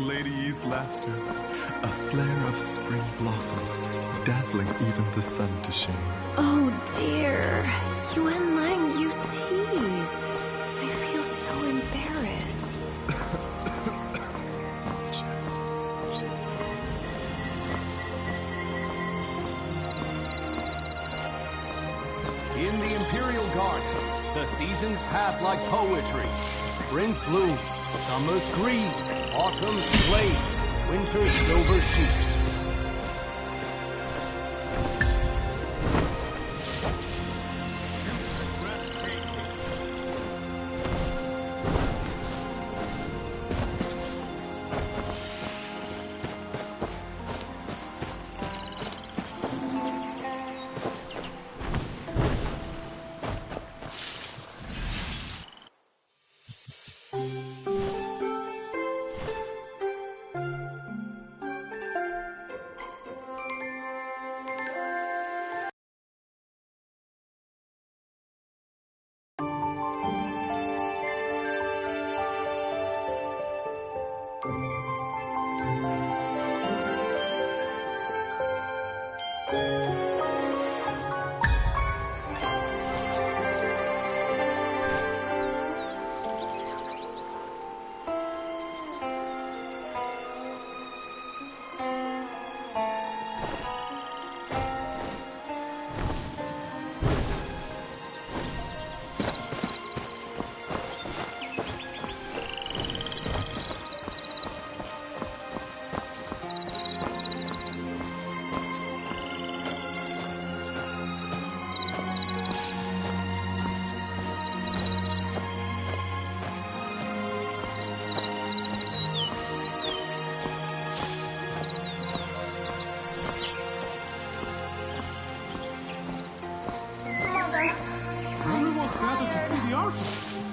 Lady Yi's laughter, a flare of spring blossoms, dazzling even the sun to shame. Oh dear, Yuan Lang, you tease. I feel so embarrassed. In the Imperial Garden, the seasons pass like poetry. Spring's bloom, summer's green, autumn's blaze, winter's silver sheeting.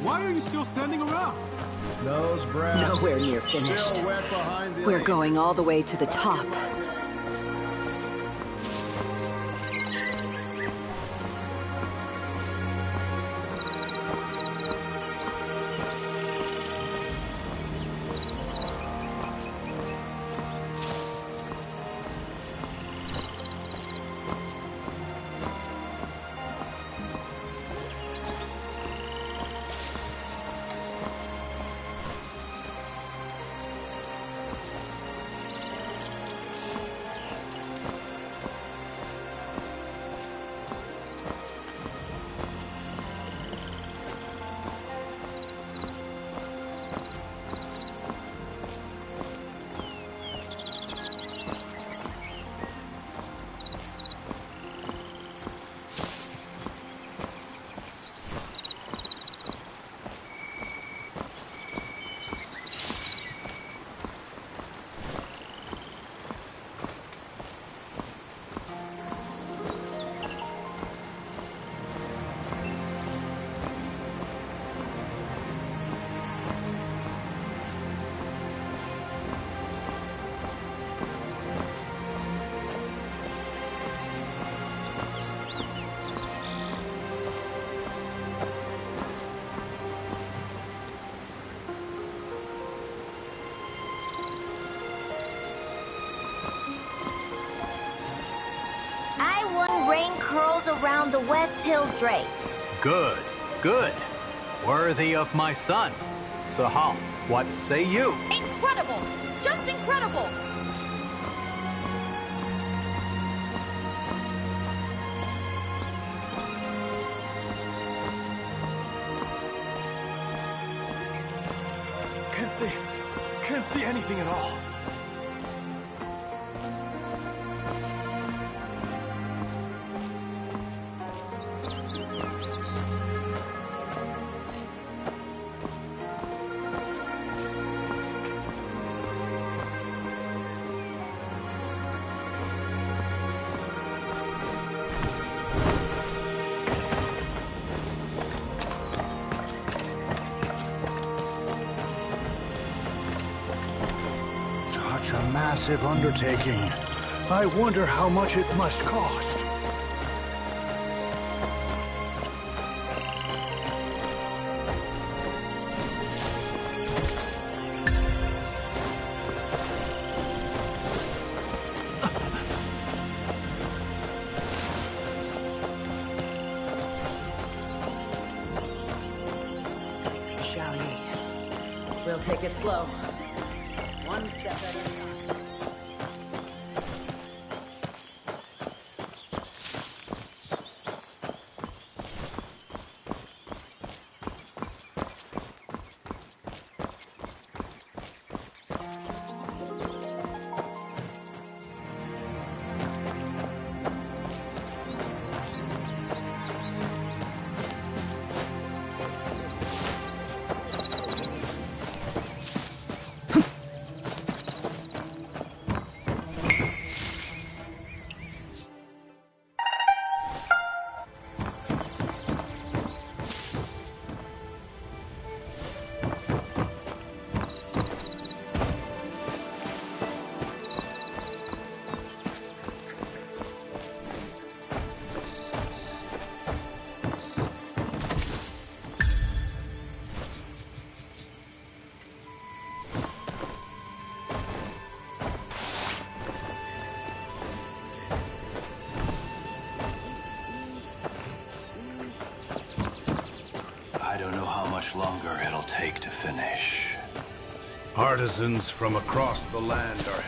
Why are you still standing around? Those brats Nowhere near finished. still wet behind the We're going all the way to the top. Rain curls around the West Hill drapes. Good, good. Worthy of my son. Sahal, what say you? Incredible! Just incredible! Can't see anything at all. A massive undertaking. I wonder how much it must cost. shall ye? We'll take it slow. One step at a time. I don't know how much longer it'll take to finish. Artisans from across the land are...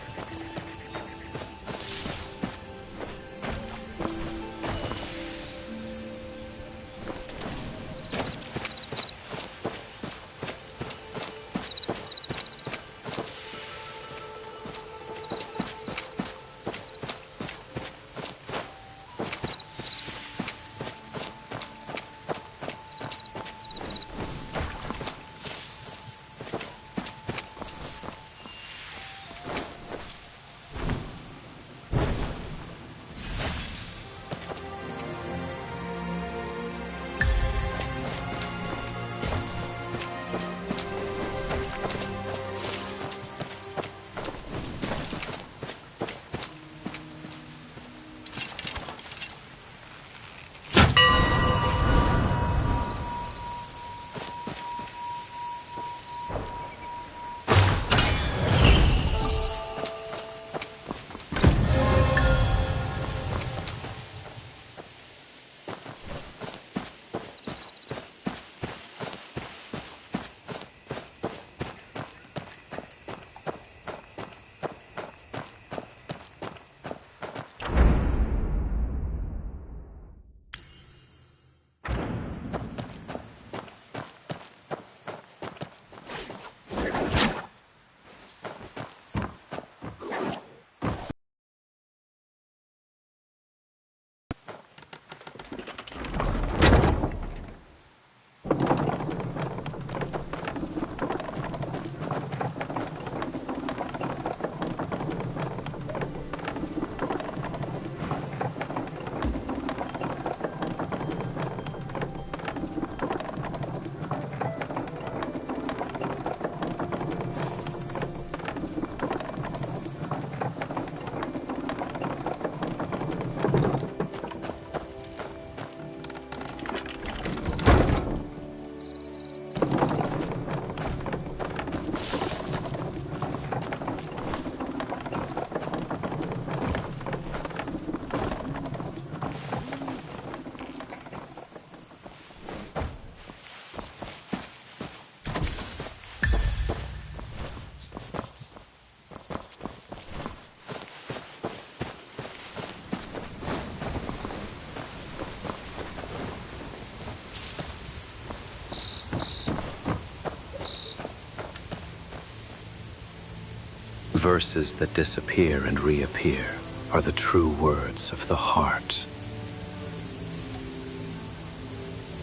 Verses that disappear and reappear are the true words of the heart.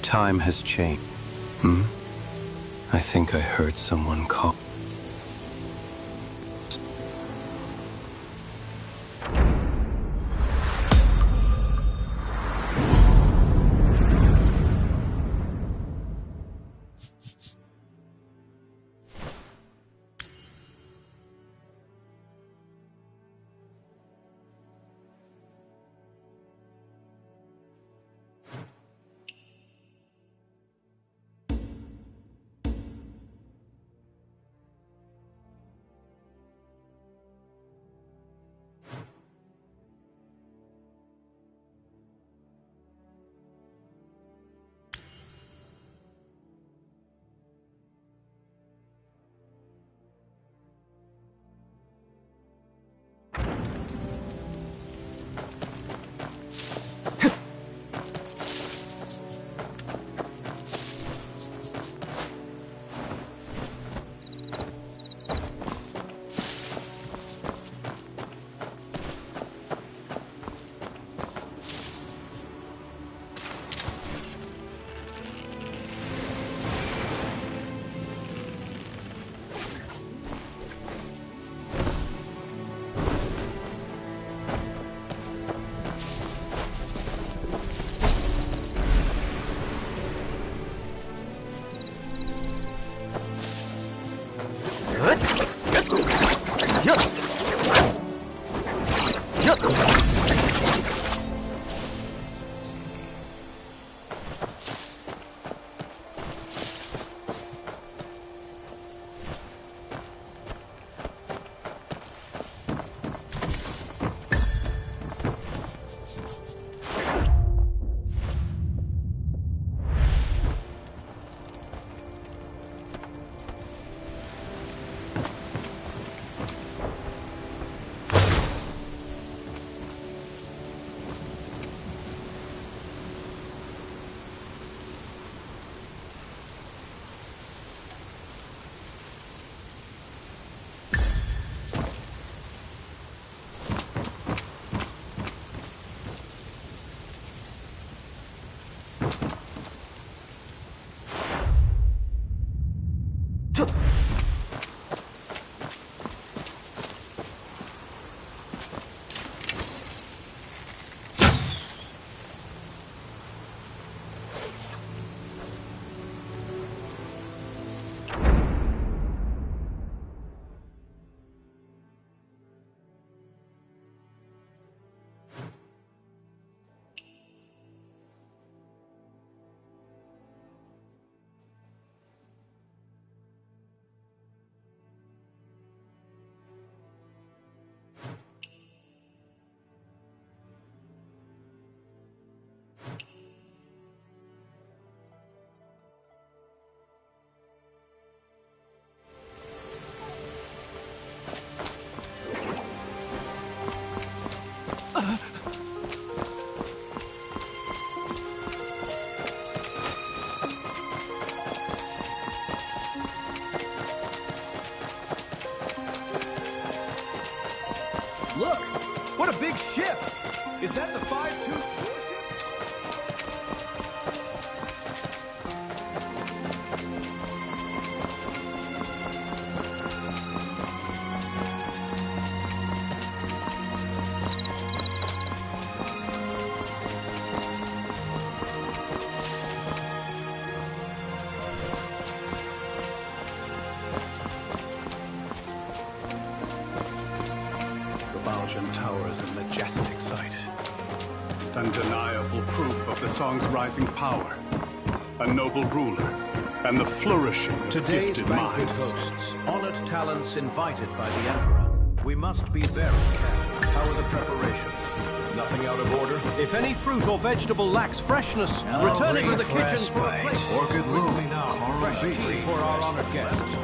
Time has changed. I think I heard someone call. What a big ship! Is that the 5-2 warship? Tower is a majestic sight. Undeniable proof of the song's rising power. A noble ruler, and the flourishing of Today's gifted banquet minds. hosts honored talents invited by the Emperor. We must be very careful. How are the preparations? Nothing out of order? If any fruit or vegetable lacks freshness, return it to the kitchen for a place. Orchid Loom, fresh tea for our honored guests.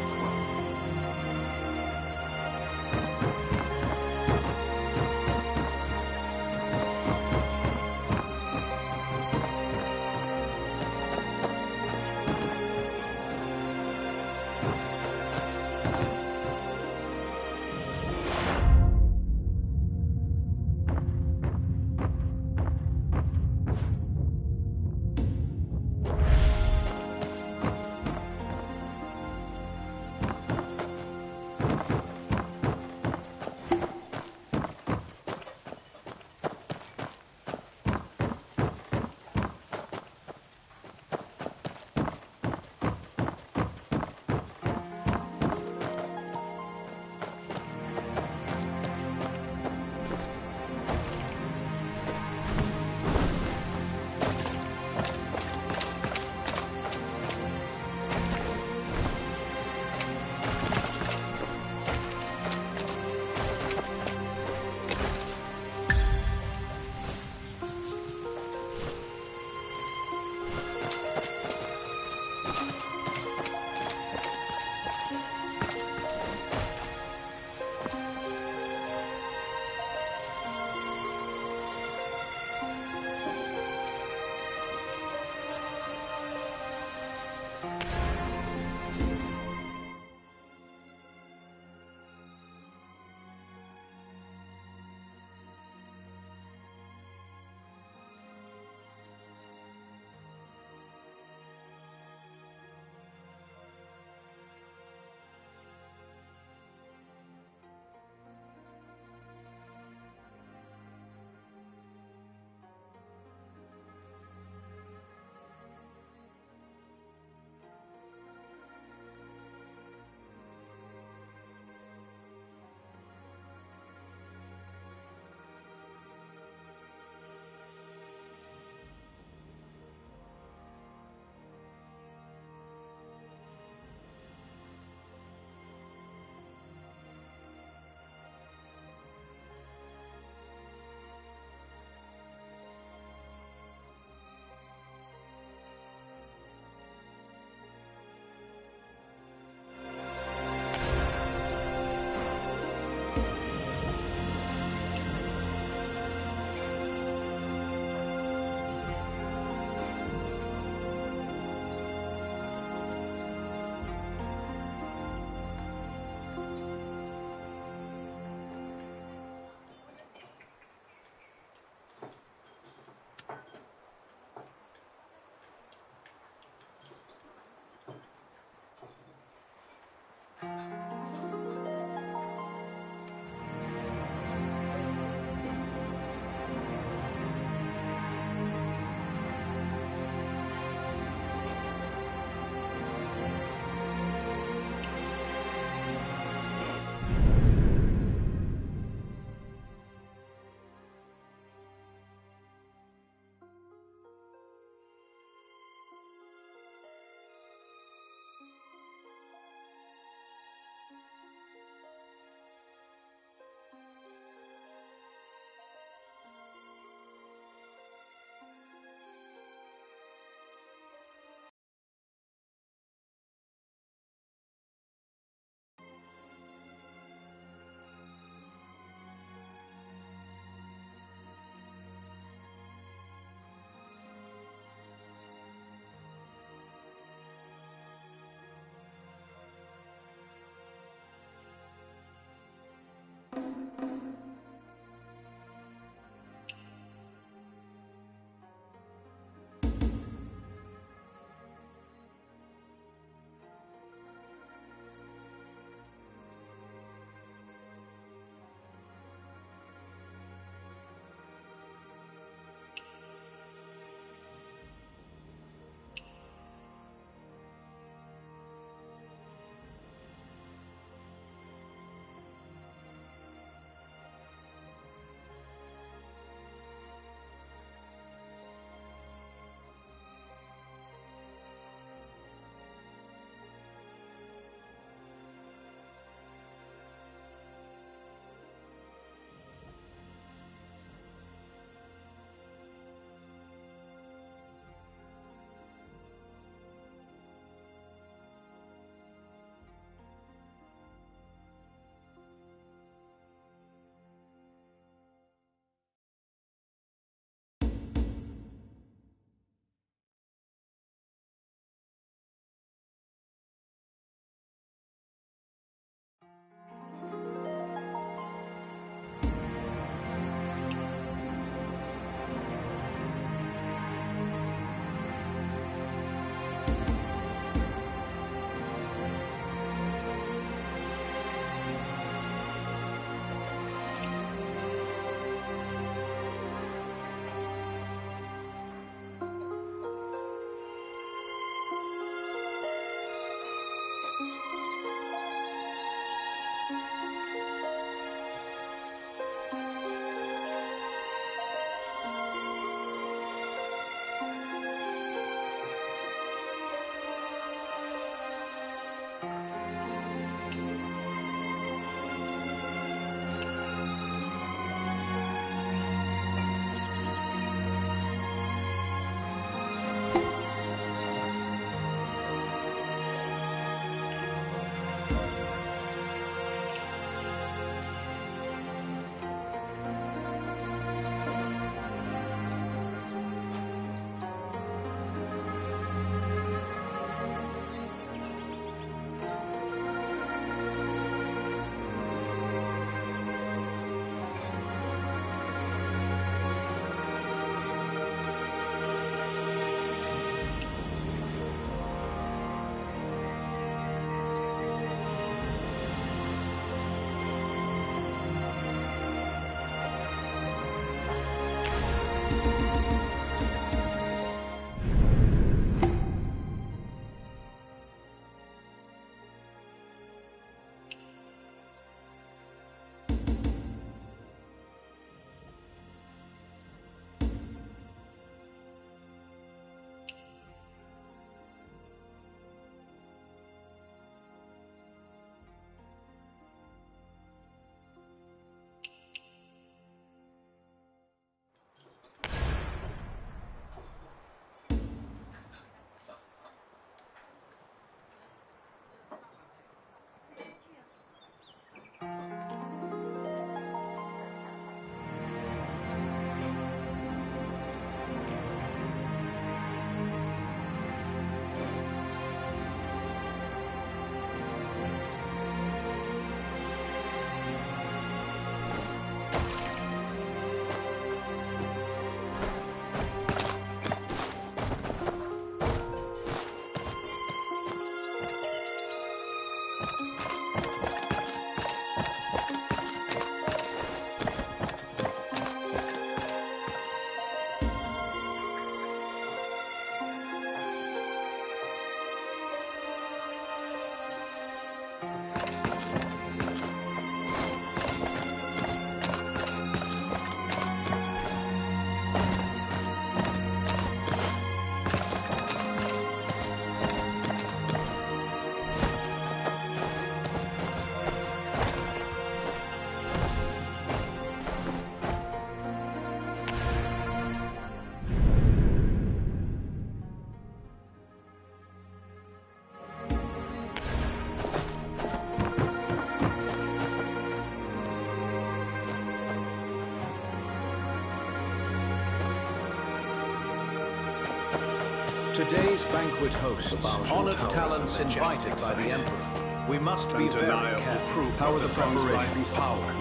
Today's banquet hosts honored talents invited by the Emperor. We must be very careful. How are the preparations?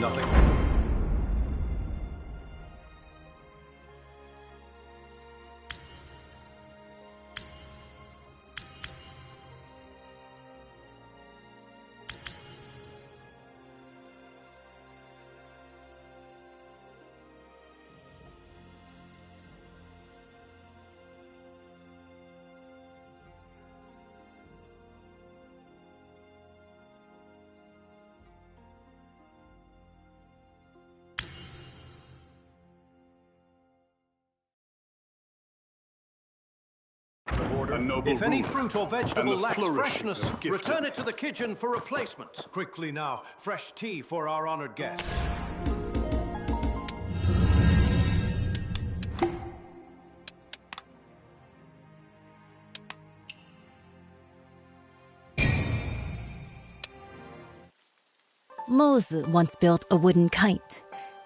Nothing. If any fruit or vegetable lacks freshness, return it to the kitchen for replacement. Quickly now, fresh tea for our honored guest. Mose once built a wooden kite,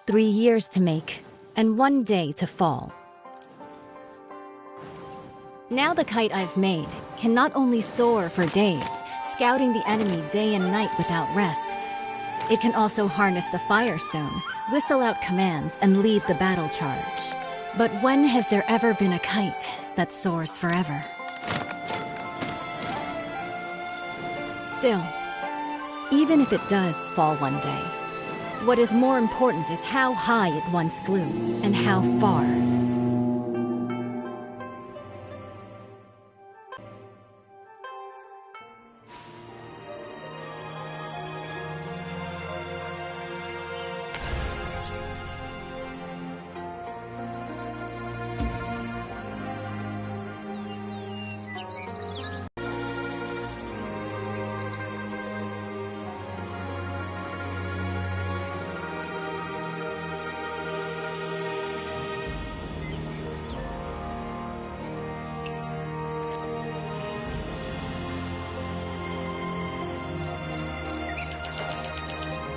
3 years to make, and 1 day to fall. Now the kite I've made can not only soar for days, scouting the enemy day and night without rest, it can also harness the Firestone, whistle out commands, and lead the battle charge. But when has there ever been a kite that soars forever? Still, even if it does fall one day, what is more important is how high it once flew, and how far.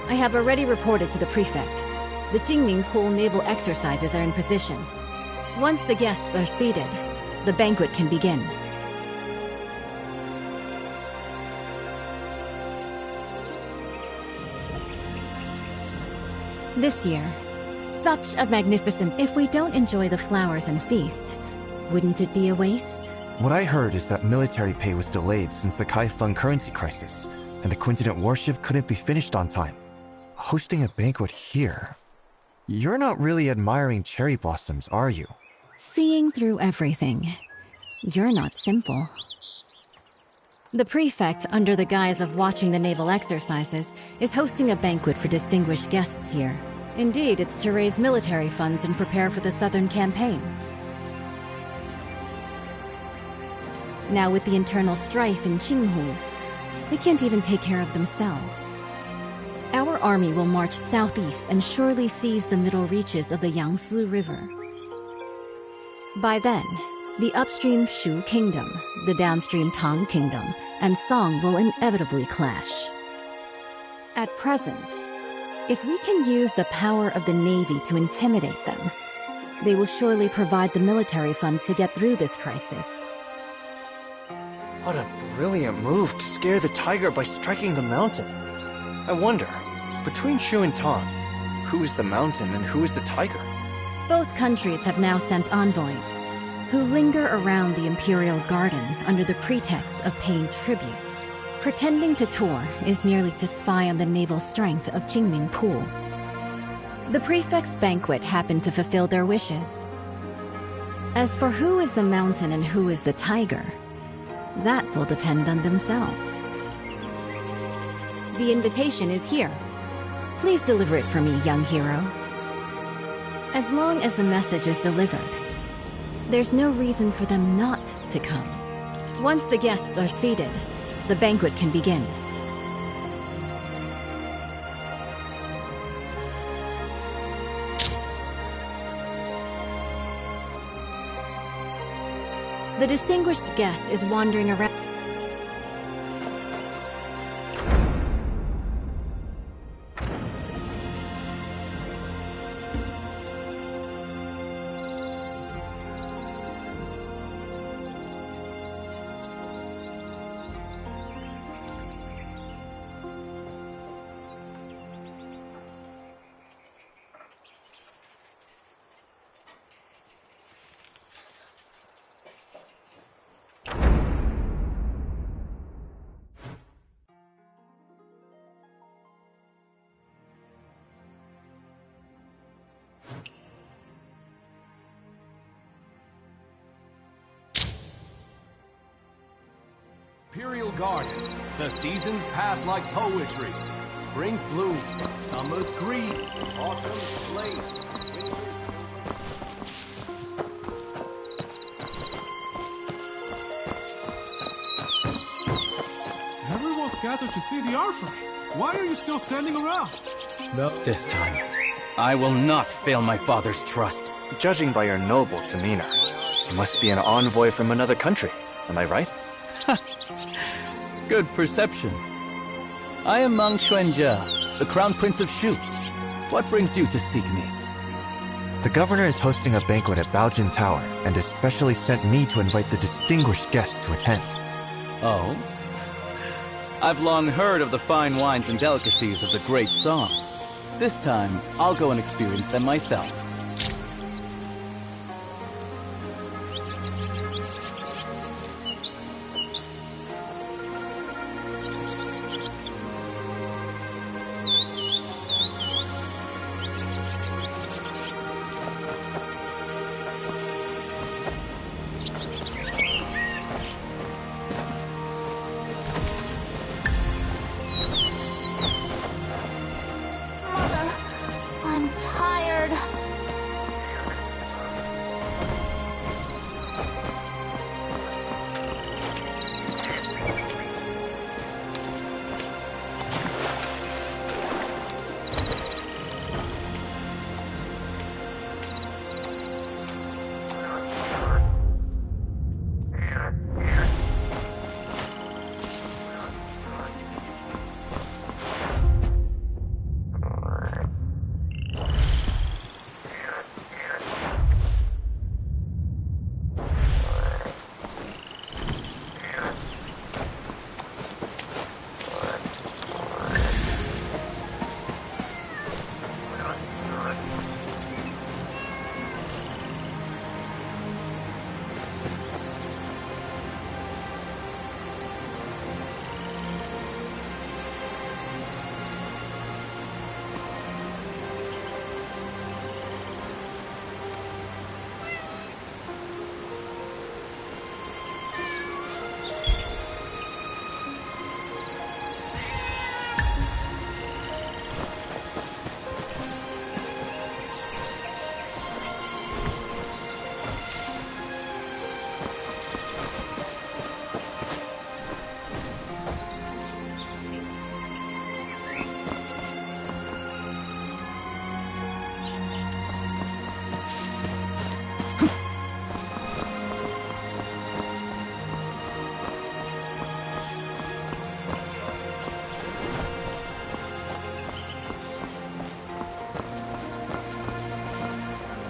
I have already reported to the prefect. The Jingming Pool naval exercises are in position. Once the guests are seated, the banquet can begin. This year, such a magnificent... If we don't enjoy the flowers and feast, wouldn't it be a waste? What I heard is that military pay was delayed since the Kaifeng currency crisis, and the Quintinent warship couldn't be finished on time. Hosting a banquet here? You're not really admiring cherry blossoms, are you? Seeing through everything. You're not simple. The prefect, under the guise of watching the naval exercises, is hosting a banquet for distinguished guests here. Indeed, it's to raise military funds and prepare for the southern campaign. Now with the internal strife in Qinghu, they can't even take care of themselves. Our army will march southeast and surely seize the middle reaches of the Yangtze River. By then, the upstream Shu Kingdom, the downstream Tang Kingdom, and Song will inevitably clash. At present, if we can use the power of the Navy to intimidate them, they will surely provide the military funds to get through this crisis. What a brilliant move to scare the tiger by striking the mountain. I wonder, between Shu and Tang, who is the mountain and who is the tiger? Both countries have now sent envoys, who linger around the Imperial Garden under the pretext of paying tribute. Pretending to tour is merely to spy on the naval strength of Qingming Pool. The prefect's banquet happened to fulfill their wishes. As for who is the mountain and who is the tiger, that will depend on themselves. The invitation is here. Please deliver it for me, young hero. As long as the message is delivered, there's no reason for them not to come. Once the guests are seated, the banquet can begin. The distinguished guest is wandering around. Imperial Garden. The seasons pass like poetry. Spring's bloom, summer's green, autumn's blaze, Everyone's gathered to see the archery. Why are you still standing around? No. This time, I will not fail my father's trust. Judging by your noble demeanor, you must be an envoy from another country. Am I right? Good perception. I am Mang Xuanjia, the Crown Prince of Shu. What brings you to seek me? The governor is hosting a banquet at Baojin Tower and has specially sent me to invite the distinguished guests to attend. Oh? I've long heard of the fine wines and delicacies of the Great Song. This time, I'll go and experience them myself. I'm tired.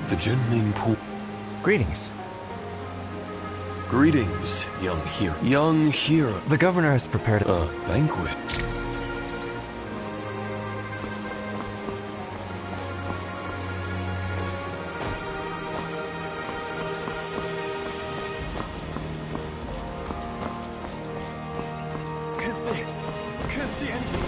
The Jinming Pool. Greetings. Greetings, young hero. Young hero. The governor has prepared a banquet. Can't see. see anything.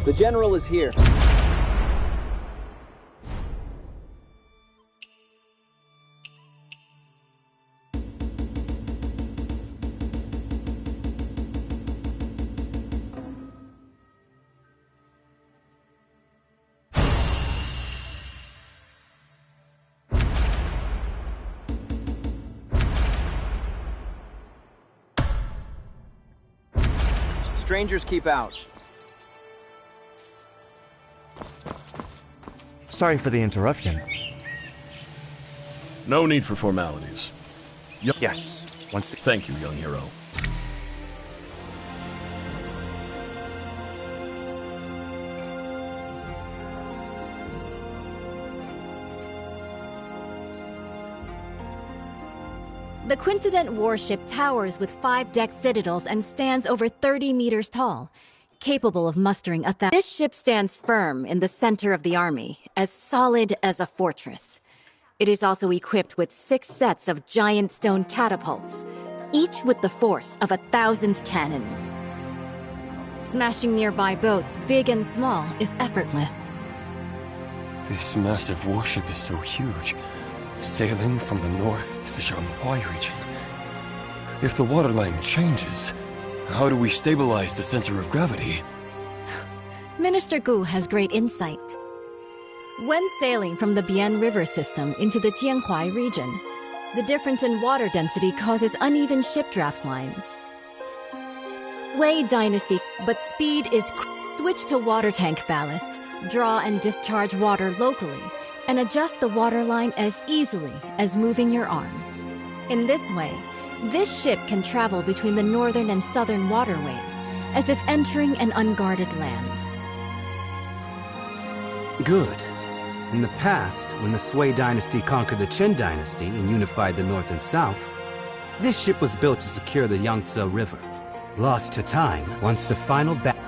The General is here. Strangers keep out. Sorry for the interruption. No need for formalities. Yes. Thank you, young hero. The Quintident warship towers with 5-deck citadels and stands over 30 meters tall, capable of mustering 1,000. This ship stands firm in the center of the army, as solid as a fortress. It is also equipped with 6 sets of giant stone catapults, each with the force of 1,000 cannons. Smashing nearby boats, big and small, is effortless. This massive warship is so huge, sailing from the north to the Shanghai region. If the waterline changes, how do we stabilize the center of gravity? Minister Gu has great insight. When sailing from the Bian River system into the Jianhuai region, the difference in water density causes uneven ship draft lines. Sui Dynasty, but speed is switch to water tank ballast, draw and discharge water locally, and adjust the waterline as easily as moving your arm. In this way, this ship can travel between the northern and southern waterways, as if entering an unguarded land. Good. In the past, when the Sui dynasty conquered the Qin dynasty and unified the north and south, this ship was built to secure the Yangtze River. Lost to time once the final battle.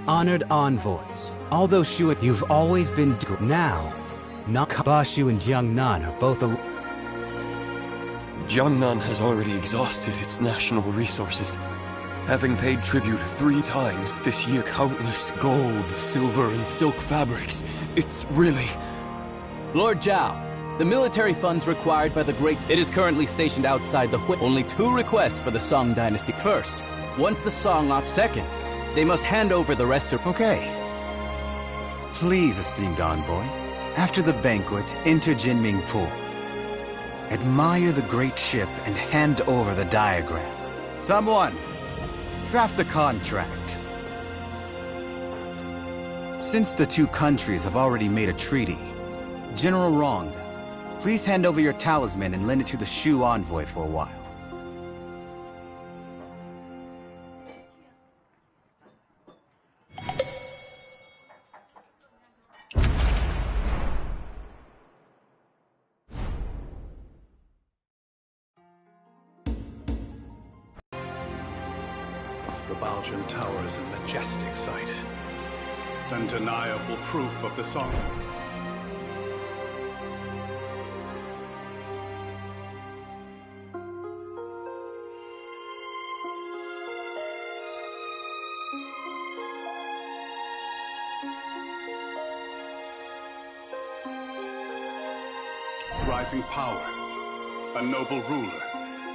Honored envoys, although Shu, you've always been now. Bashu and Jiangnan are both Jiangnan has already exhausted its national resources, having paid tribute 3 times this year. Countless gold, silver, and silk fabrics. It's really... Lord Zhao, the military funds required by the Great... It is currently stationed outside the Hui. Only 2 requests for the Song Dynasty. First, once the Song opt second, they must hand over the rest of... Okay. Please, esteemed envoy, after the banquet, enter Jinming Pool. Admire the great ship and hand over the diagram. Someone, draft the contract. Since the 2 countries have already made a treaty, General Rong, please hand over your talisman and lend it to the Shu envoy for a while. The Baljun Tower is a majestic sight. Undeniable proof of the song. Rising power, a noble ruler,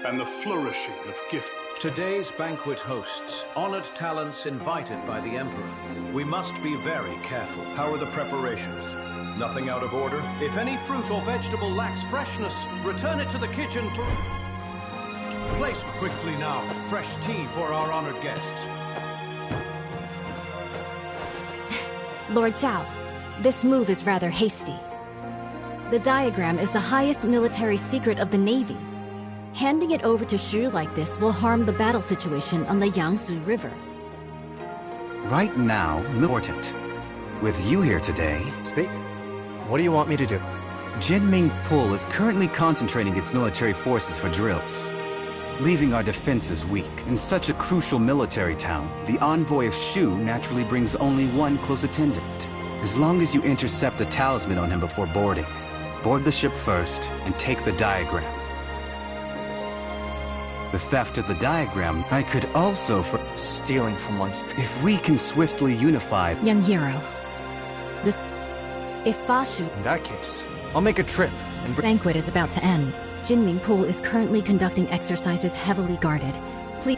and the flourishing of gift. Today's banquet hosts honored talents invited by the Emperor. We must be very careful. How are the preparations? Nothing out of order? If any fruit or vegetable lacks freshness, return it to the kitchen for... Placement. Quickly now, fresh tea for our honored guests. Lord Zhao, this move is rather hasty. The diagram is the highest military secret of the Navy, Handing it over to Shu like this will harm the battle situation on the Yangtze River. Right now, important. With you here today... Speak. What do you want me to do? Jinming Pul is currently concentrating its military forces for drills, leaving our defenses weak. In such a crucial military town, the envoy of Shu naturally brings only one close attendant. As long as you intercept the talisman on him before boarding, board the ship first and take the diagram. The theft of the diagram, I could also for stealing from one's... If we can swiftly unify... Young hero, this... If Bashu... In that case, I'll make a trip and... Banquet is about to end. Jinming Pool is currently conducting exercises heavily guarded. Please...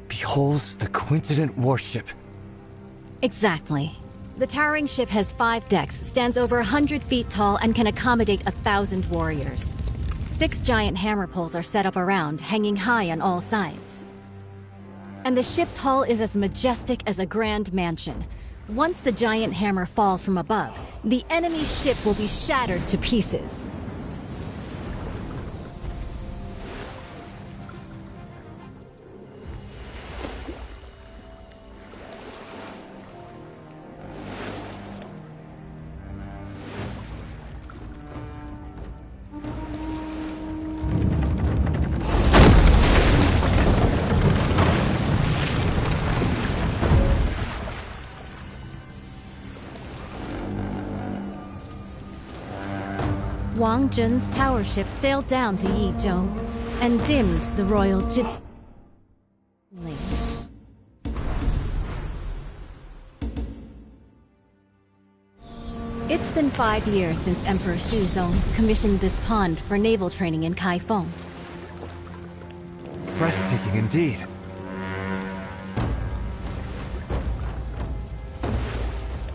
Behold the Quincident warship. Exactly. The towering ship has 5 decks, stands over 100 feet tall, and can accommodate 1,000 warriors. 6 giant hammer poles are set up around, hanging high on all sides. And the ship's hull is as majestic as a grand mansion. Once the giant hammer falls from above, the enemy ship will be shattered to pieces. Wang Zhen's tower ship sailed down to Yizhou and dimmed the royal Jin. It's been 5 years since Emperor Shuzong commissioned this pond for naval training in Kaifeng. Breathtaking indeed.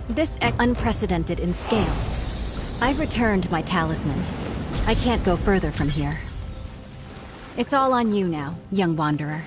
This unprecedented in scale. I've returned my talisman. I can't go further from here. It's all on you now, young wanderer.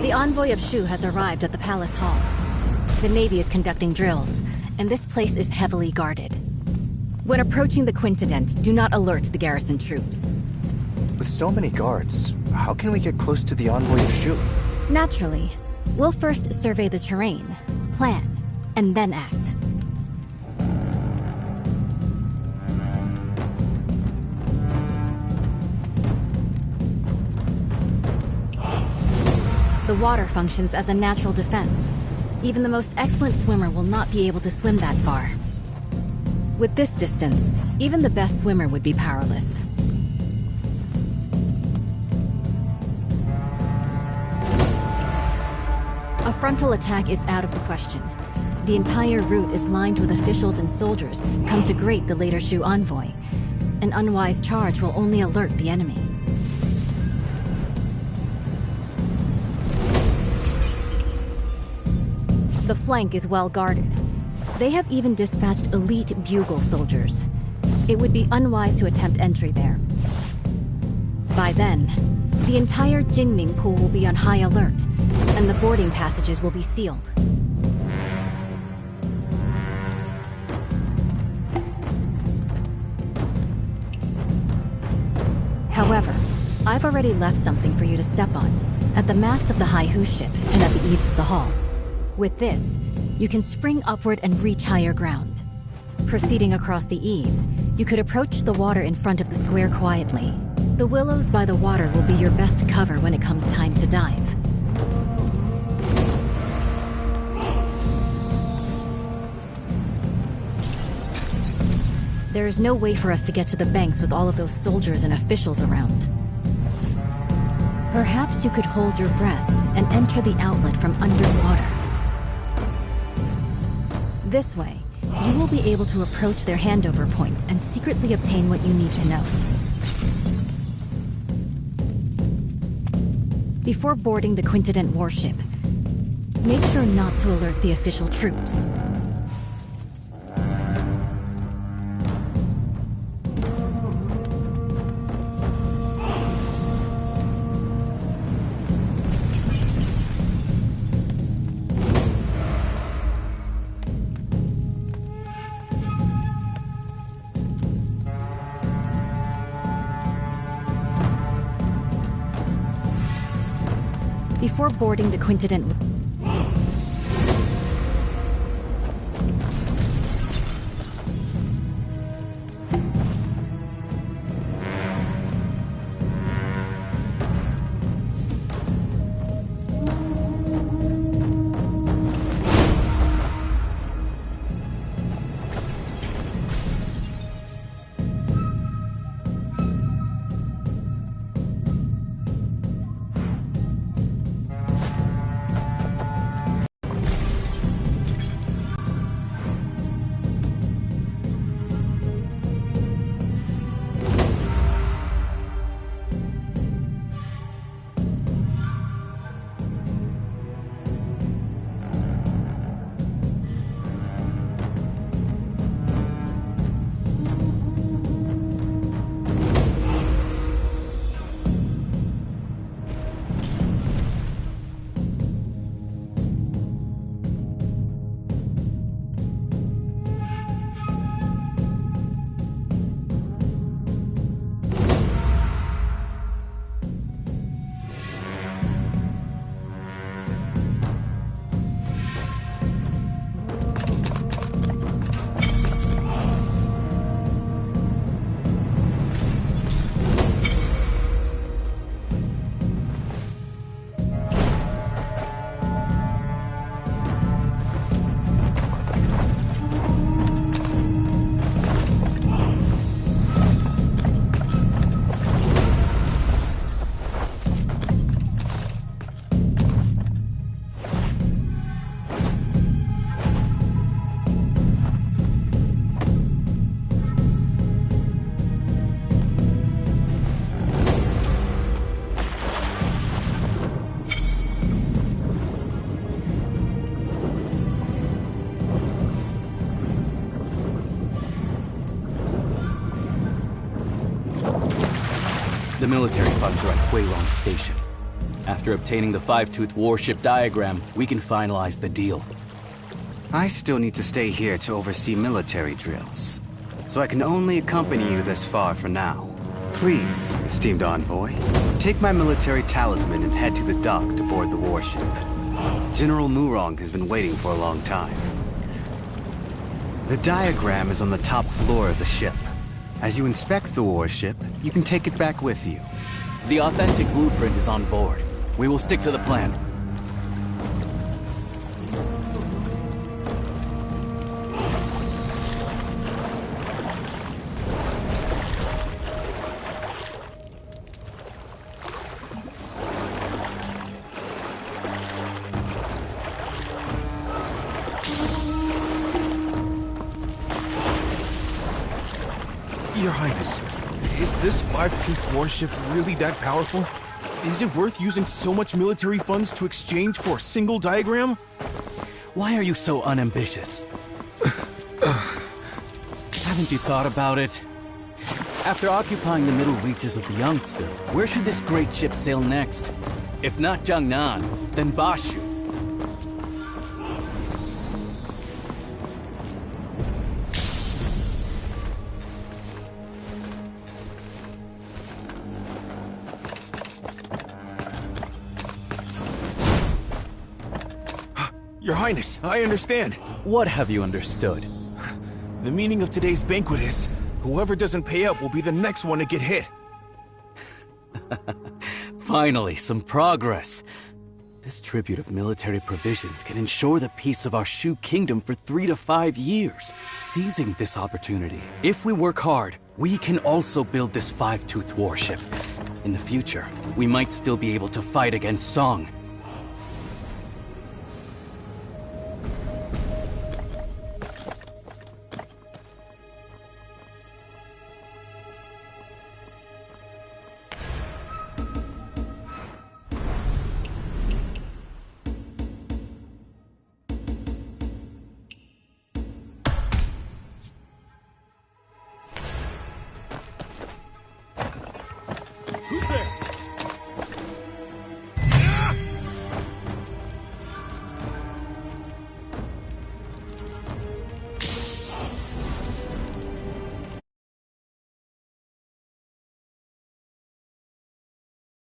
The envoy of Shu has arrived at the palace hall. The Navy is conducting drills, and this place is heavily guarded. When approaching the Quincident, do not alert the garrison troops. With so many guards, how can we get close to the envoy of Shu? Naturally. We'll first survey the terrain, plan, and then act. The water functions as a natural defense. Even the most excellent swimmer will not be able to swim that far. With this distance, even the best swimmer would be powerless. A frontal attack is out of the question. The entire route is lined with officials and soldiers come to greet the later Shu envoy. An unwise charge will only alert the enemy. The flank is well guarded. They have even dispatched elite bugle soldiers. It would be unwise to attempt entry there. By then, the entire Jinming Pool will be on high alert, and the boarding passages will be sealed. However, I've already left something for you to step on, at the mast of the Haihu ship and at the eaves of the hall. With this, you can spring upward and reach higher ground. Proceeding across the eaves, you could approach the water in front of the square quietly. The willows by the water will be your best cover when it comes time to dive. There is no way for us to get to the banks with all of those soldiers and officials around. Perhaps you could hold your breath and enter the outlet from underwater. This way, you will be able to approach their handover points and secretly obtain what you need to know. Before boarding the Quintet warship, make sure not to alert the official troops. Before boarding the Quintet The military funds are at Huilong Station. After obtaining the Five-Tooth warship diagram, we can finalize the deal. I still need to stay here to oversee military drills, so I can only accompany you this far for now. Please, esteemed envoy, take my military talisman and head to the dock to board the warship. General Murong has been waiting for a long time. The diagram is on the top floor of the ship. As you inspect the warship, you can take it back with you. The authentic blueprint is on board. We will stick to the plan. Your Highness, is this Five-Tooth warship really that powerful? Is it worth using so much military funds to exchange for a single diagram? Why are you so unambitious? Haven't you thought about it? After occupying the middle reaches of the Yangtze, where should this great ship sail next? If not Jiangnan, then Bashu. Your Highness, I understand. What have you understood? The meaning of today's banquet is, whoever doesn't pay up will be the next one to get hit. Finally, some progress. This tribute of military provisions can ensure the peace of our Shu kingdom for 3 to 5 years. Seizing this opportunity, if we work hard, we can also build this five-toothed warship. In the future, we might still be able to fight against Song,